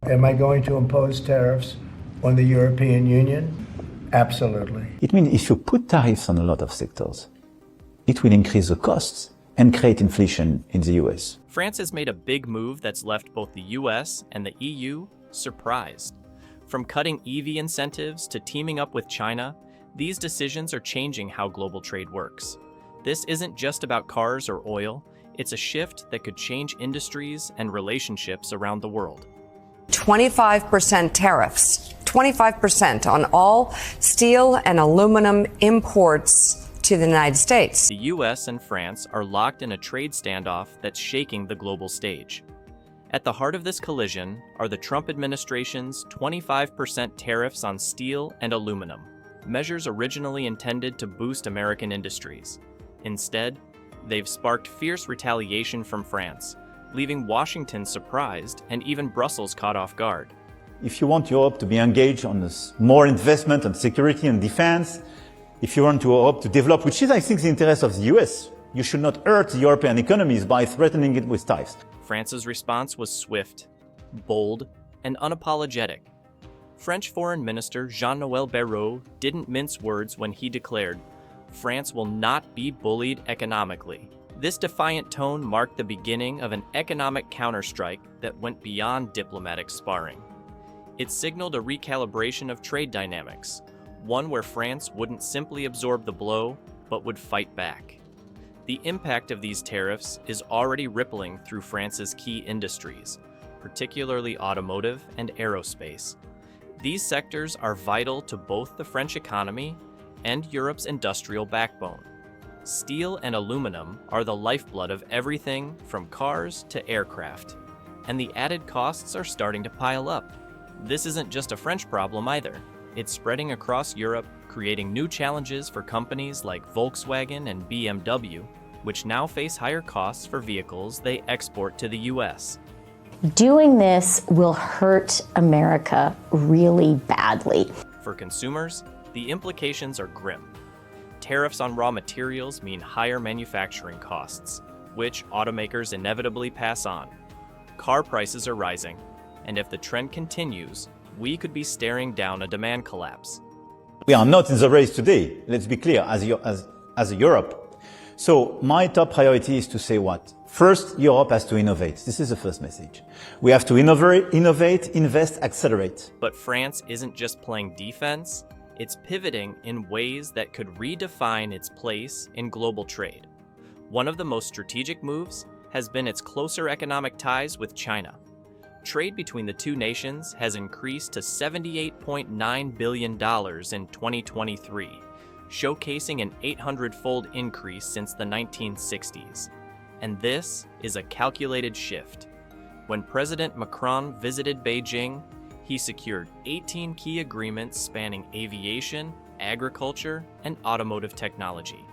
Am I going to impose tariffs on the European Union? Absolutely. It means if you put tariffs on a lot of sectors, it will increase the costs and create inflation in the US. France has made a big move that's left both the US and the EU surprised. From cutting EV incentives to teaming up with China, these decisions are changing how global trade works. This isn't just about cars or oil, it's a shift that could change industries and relationships around the world. 25% tariffs, 25% on all steel and aluminum imports to the United States. The US and France are locked in a trade standoff that's shaking the global stage. At the heart of this collision are the Trump administration's 25% tariffs on steel and aluminum, measures originally intended to boost American industries. Instead, they've sparked fierce retaliation from France, leaving Washington surprised and even Brussels caught off guard. If you want Europe to be engaged on this more investment on security and defense, if you want Europe to develop, which is, I think, the interest of the US, you should not hurt the European economies by threatening it with tariffs. France's response was swift, bold, and unapologetic. French Foreign Minister Jean-Noël Barrot didn't mince words when he declared, "France will not be bullied economically." This defiant tone marked the beginning of an economic counterstrike that went beyond diplomatic sparring. It signaled a recalibration of trade dynamics, one where France wouldn't simply absorb the blow, but would fight back. The impact of these tariffs is already rippling through France's key industries, particularly automotive and aerospace. These sectors are vital to both the French economy and Europe's industrial backbone. Steel and aluminum are the lifeblood of everything from cars to aircraft, and the added costs are starting to pile up. This isn't just a French problem either. It's spreading across Europe, creating new challenges for companies like Volkswagen and BMW, which now face higher costs for vehicles they export to the US. Doing this will hurt America really badly. For consumers, the implications are grim. Tariffs on raw materials mean higher manufacturing costs, which automakers inevitably pass on. Car prices are rising, and if the trend continues, we could be staring down a demand collapse. We are not in the race today, let's be clear, as Europe. So my top priority is to say what? First, Europe has to innovate. This is the first message. We have to innovate, invest, accelerate. But France isn't just playing defense, it's pivoting in ways that could redefine its place in global trade. One of the most strategic moves has been its closer economic ties with China. Trade between the two nations has increased to $78.9 billion in 2023, showcasing an 800-fold increase since the 1960s. And this is a calculated shift. When President Macron visited Beijing, he secured 18 key agreements spanning aviation, agriculture, and automotive technology.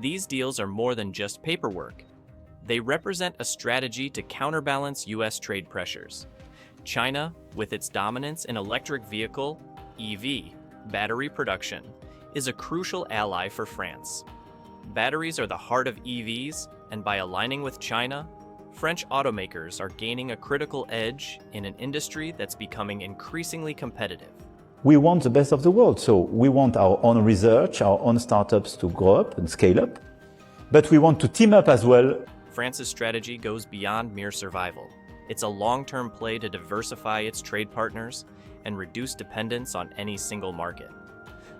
These deals are more than just paperwork. They represent a strategy to counterbalance US trade pressures. China, with its dominance in electric vehicle, EV, battery production, is a crucial ally for France. Batteries are the heart of EVs, and by aligning with China, French automakers are gaining a critical edge in an industry that's becoming increasingly competitive. We want the best of the world, so we want our own research, our own startups to grow up and scale up, but we want to team up as well. France's strategy goes beyond mere survival. It's a long-term play to diversify its trade partners and reduce dependence on any single market.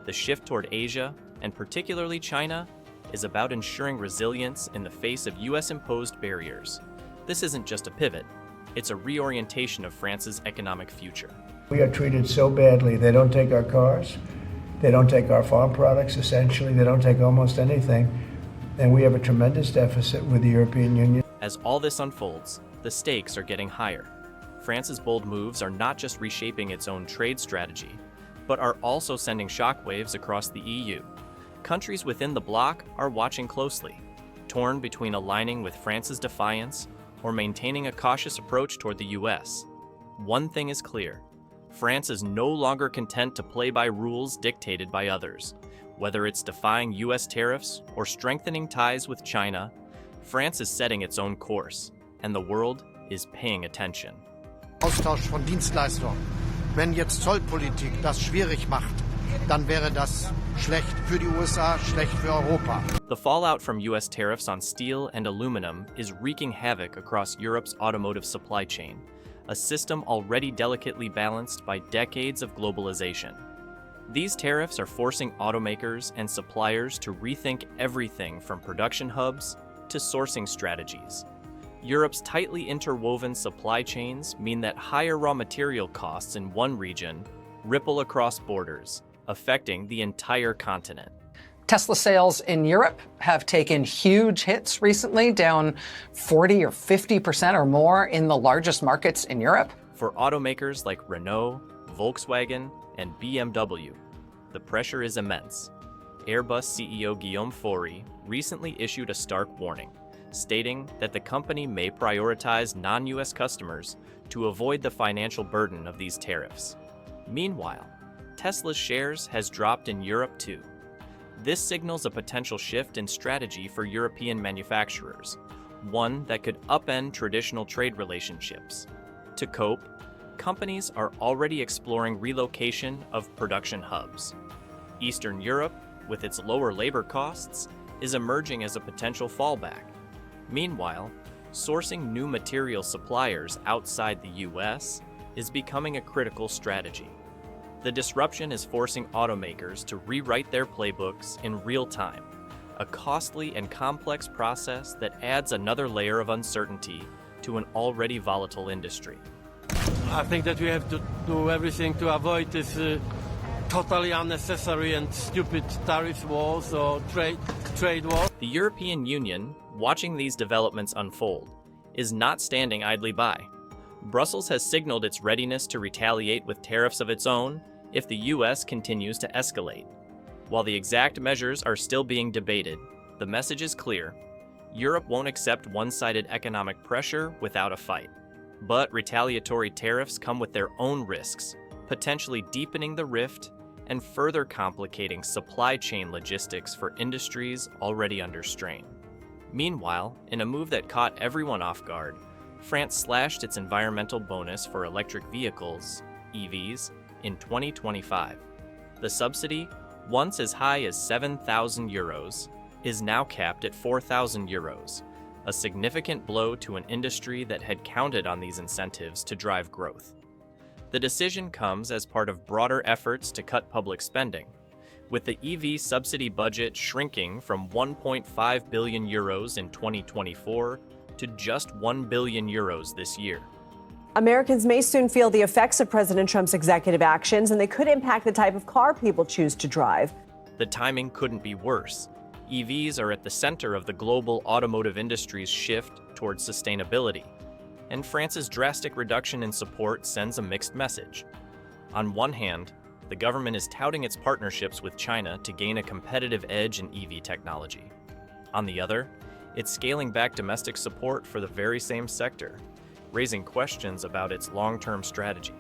The shift toward Asia, and particularly China, is about ensuring resilience in the face of US-imposed barriers. This isn't just a pivot, it's a reorientation of France's economic future. We are treated so badly. They don't take our cars, they don't take our farm products, essentially, they don't take almost anything, and we have a tremendous deficit with the European Union. As all this unfolds, the stakes are getting higher. France's bold moves are not just reshaping its own trade strategy, but are also sending shockwaves across the EU. Countries within the bloc are watching closely, torn between aligning with France's defiance or maintaining a cautious approach toward the US. One thing is clear: France is no longer content to play by rules dictated by others. Whether it's defying US tariffs or strengthening ties with China, France is setting its own course, and the world is paying attention. Austausch von Dienstleistungen. Wenn jetzt Zollpolitik das schwierig macht, dann wäre das schlecht für die USA, schlecht für Europa. The fallout from US tariffs on steel and aluminum is wreaking havoc across Europe's automotive supply chain, a system already delicately balanced by decades of globalization. These tariffs are forcing automakers and suppliers to rethink everything from production hubs to sourcing strategies. Europe's tightly interwoven supply chains mean that higher raw material costs in one region ripple across borders, affecting the entire continent. Tesla sales in Europe have taken huge hits recently, down 40 or 50% or more in the largest markets in Europe. For automakers like Renault, Volkswagen, and BMW, the pressure is immense. Airbus CEO Guillaume Faury recently issued a stark warning, stating that the company may prioritize non-US customers to avoid the financial burden of these tariffs. Meanwhile, Tesla's shares has dropped in Europe too. This signals a potential shift in strategy for European manufacturers, one that could upend traditional trade relationships. To cope, companies are already exploring relocation of production hubs. Eastern Europe, with its lower labor costs, is emerging as a potential fallback. Meanwhile, sourcing new material suppliers outside the US is becoming a critical strategy. The disruption is forcing automakers to rewrite their playbooks in real time, a costly and complex process that adds another layer of uncertainty to an already volatile industry. I think that we have to do everything to avoid this totally unnecessary and stupid tariff wars or trade wars. The European Union, watching these developments unfold, is not standing idly by. Brussels has signaled its readiness to retaliate with tariffs of its own if the US continues to escalate. While the exact measures are still being debated, the message is clear. Europe won't accept one-sided economic pressure without a fight. But retaliatory tariffs come with their own risks, potentially deepening the rift and further complicating supply chain logistics for industries already under strain. Meanwhile, in a move that caught everyone off guard, France slashed its environmental bonus for electric vehicles, EVs, in 2025. The subsidy, once as high as 7,000 euros, is now capped at 4,000 euros, a significant blow to an industry that had counted on these incentives to drive growth. The decision comes as part of broader efforts to cut public spending, with the EV subsidy budget shrinking from 1.5 billion euros in 2024 to just 1 billion euros this year. Americans may soon feel the effects of President Trump's executive actions, and they could impact the type of car people choose to drive. The timing couldn't be worse. EVs are at the center of the global automotive industry's shift towards sustainability, and France's drastic reduction in support sends a mixed message. On one hand, the government is touting its partnerships with China to gain a competitive edge in EV technology. On the other, it's scaling back domestic support for the very same sector, raising questions about its long-term strategy.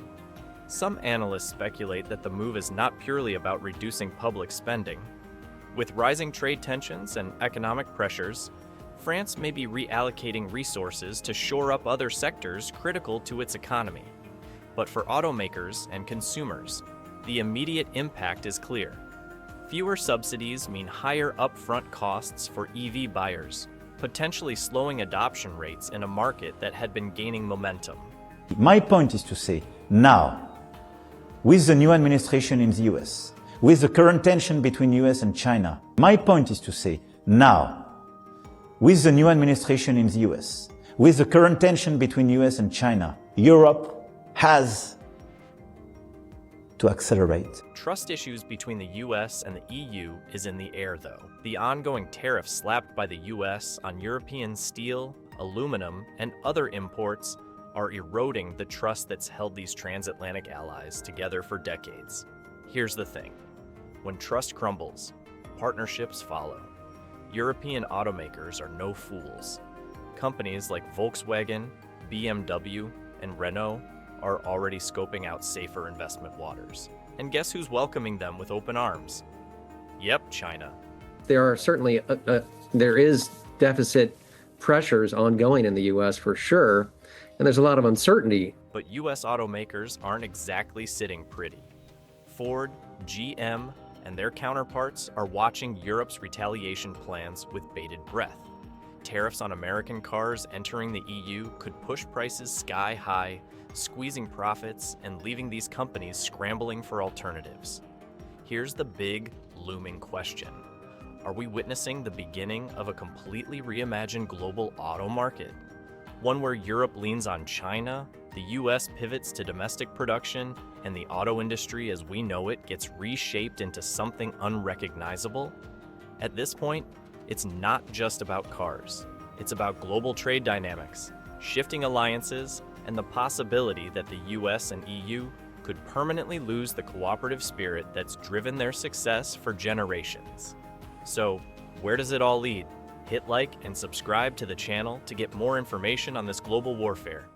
Some analysts speculate that the move is not purely about reducing public spending. With rising trade tensions and economic pressures, France may be reallocating resources to shore up other sectors critical to its economy. But for automakers and consumers, the immediate impact is clear. Fewer subsidies mean higher upfront costs for EV buyers, potentially slowing adoption rates in a market that had been gaining momentum. My point is to say, now, with the new administration in the US, with the current tension between US and China, my point is to say, now, with the new administration in the US, with the current tension between US and China, Europe has to accelerate. Trust issues between the US and the EU is in the air, though. The ongoing tariffs slapped by the US on European steel, aluminum, and other imports are eroding the trust that's held these transatlantic allies together for decades. Here's the thing. When trust crumbles, partnerships follow. European automakers are no fools. Companies like Volkswagen, BMW, and Renault are already scoping out safer investment waters. And guess who's welcoming them with open arms? Yep, China. There are certainly, there is deficit pressures ongoing in the U.S. for sure, and there's a lot of uncertainty But US automakers aren't exactly sitting pretty. Ford, GM, and their counterparts are watching Europe's retaliation plans with bated breath. Tariffs on American cars entering the EU could push prices sky high, squeezing profits and leaving these companies scrambling for alternatives. Here's the big, looming question. Are we witnessing the beginning of a completely reimagined global auto market? One where Europe leans on China, the US pivots to domestic production, and the auto industry as we know it gets reshaped into something unrecognizable? At this point, it's not just about cars. It's about global trade dynamics, shifting alliances, and the possibility that the US and EU could permanently lose the cooperative spirit that's driven their success for generations. So, where does it all lead? Hit like and subscribe to the channel to get more information on this global warfare.